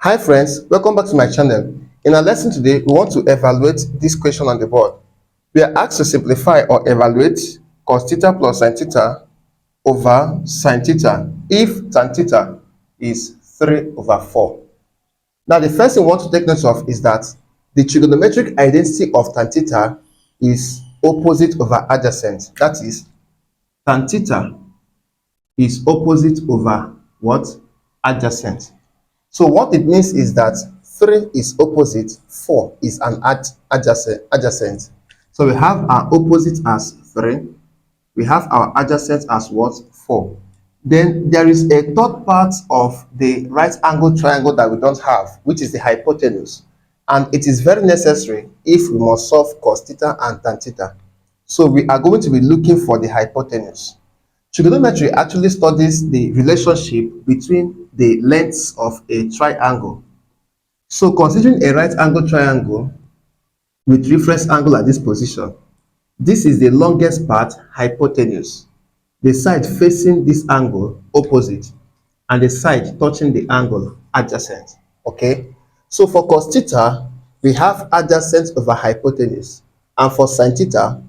Hi friends, welcome back to my channel. In our lesson today, we want to evaluate this question on the board. We are asked to simplify or evaluate cos theta plus sin theta over sin theta if tan theta is 3 over 4. Now the first thing we want to take note of is that the trigonometric identity of tan theta is opposite over adjacent. That is, tan theta is opposite over what? Adjacent. So what it means is that 3 is opposite, 4 is an adjacent. So we have our opposite as 3, we have our adjacent as what? 4. Then there is a third part of the right angle triangle that we don't have, which is the hypotenuse. And it is very necessary if we must solve cos theta and tan theta. So we are going to be looking for the hypotenuse. Trigonometry actually studies the relationship between the lengths of a triangle. So considering a right angle triangle with reference angle at this position, this is the longest part, hypotenuse, the side facing this angle opposite, and the side touching the angle adjacent. Okay, so for cos theta, we have adjacent over hypotenuse, and for sin theta,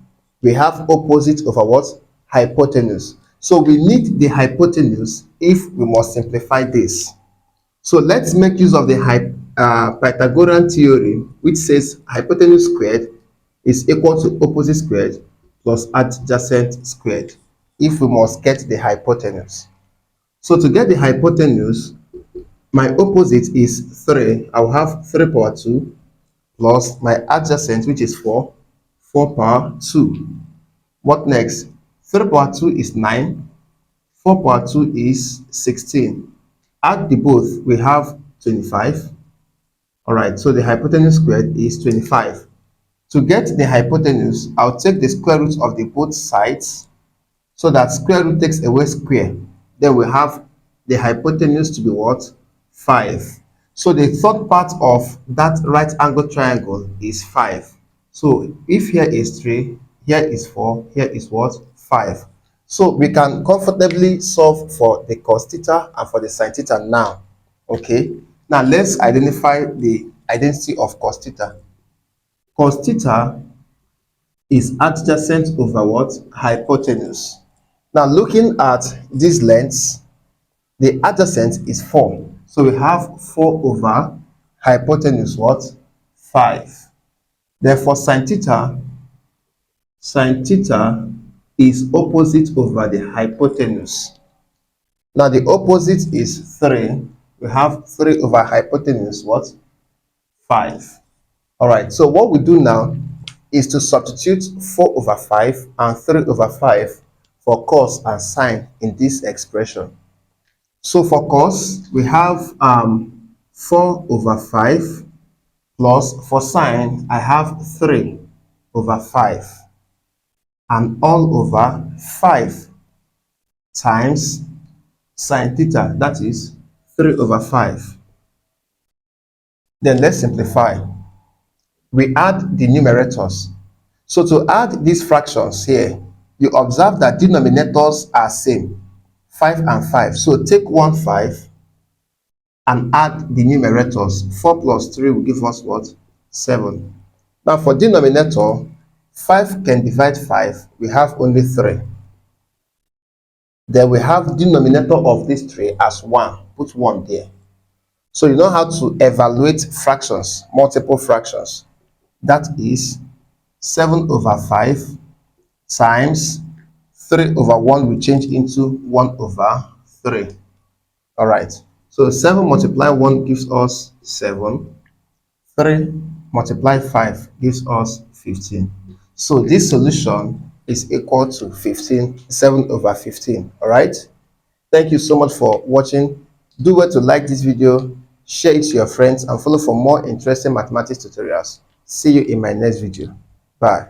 we have opposite over what? Hypotenuse. So we need the hypotenuse if we must simplify this. So let's make use of the Pythagorean theorem, which says hypotenuse squared is equal to opposite squared plus adjacent squared if we must get the hypotenuse. So to get the hypotenuse, my opposite is 3. I will have 3 power 2 plus my adjacent, which is 4, 4 power 2. What next? 3 power 2 is 9, 4 power 2 is 16. Add the both, we have 25. All right, so the hypotenuse squared is 25. To get the hypotenuse, I'll take the square root of the both sides, so that square root takes away square. Then we have the hypotenuse to be what? 5. So the third part of that right angle triangle is 5. So if here is 3, here is 4, here is what? 5. So we can comfortably solve for the cos theta and for the sin theta now. Okay, now let's identify the identity of cos theta. Cos theta is adjacent over what? Hypotenuse. Now looking at these lengths, the adjacent is 4. So we have 4 over hypotenuse what? 5. Therefore sin theta is opposite over the hypotenuse. Now the opposite is 3. We have 3 over hypotenuse what? 5. All right, so what we do now is to substitute 4 over 5 and 3 over 5 for cos and sine in this expression. So for cos, we have 4 over 5 plus, for sine, I have 3 over 5 and all over 5 times sin theta, that is 3 over 5. Then let's simplify. We add the numerators. So to add these fractions here, you observe that denominators are same, 5 and 5. So take 1 5 and add the numerators. 4 plus 3 will give us what? 7. Now for denominator, 5 can divide 5. We have only 3. Then we have denominator of this 3 as 1. Put 1 there. So you know how to evaluate fractions, multiple fractions. That is 7 over 5 times 3 over 1 will change into 1 over 3. All right. So 7 multiply 1 gives us 7. 3 multiply 5 gives us 15. So this solution is equal to 15, 7 over 15. All right. Thank you so much for watching. Do well to like this video, share it to your friends, and follow for more interesting mathematics tutorials. See you in my next video. Bye.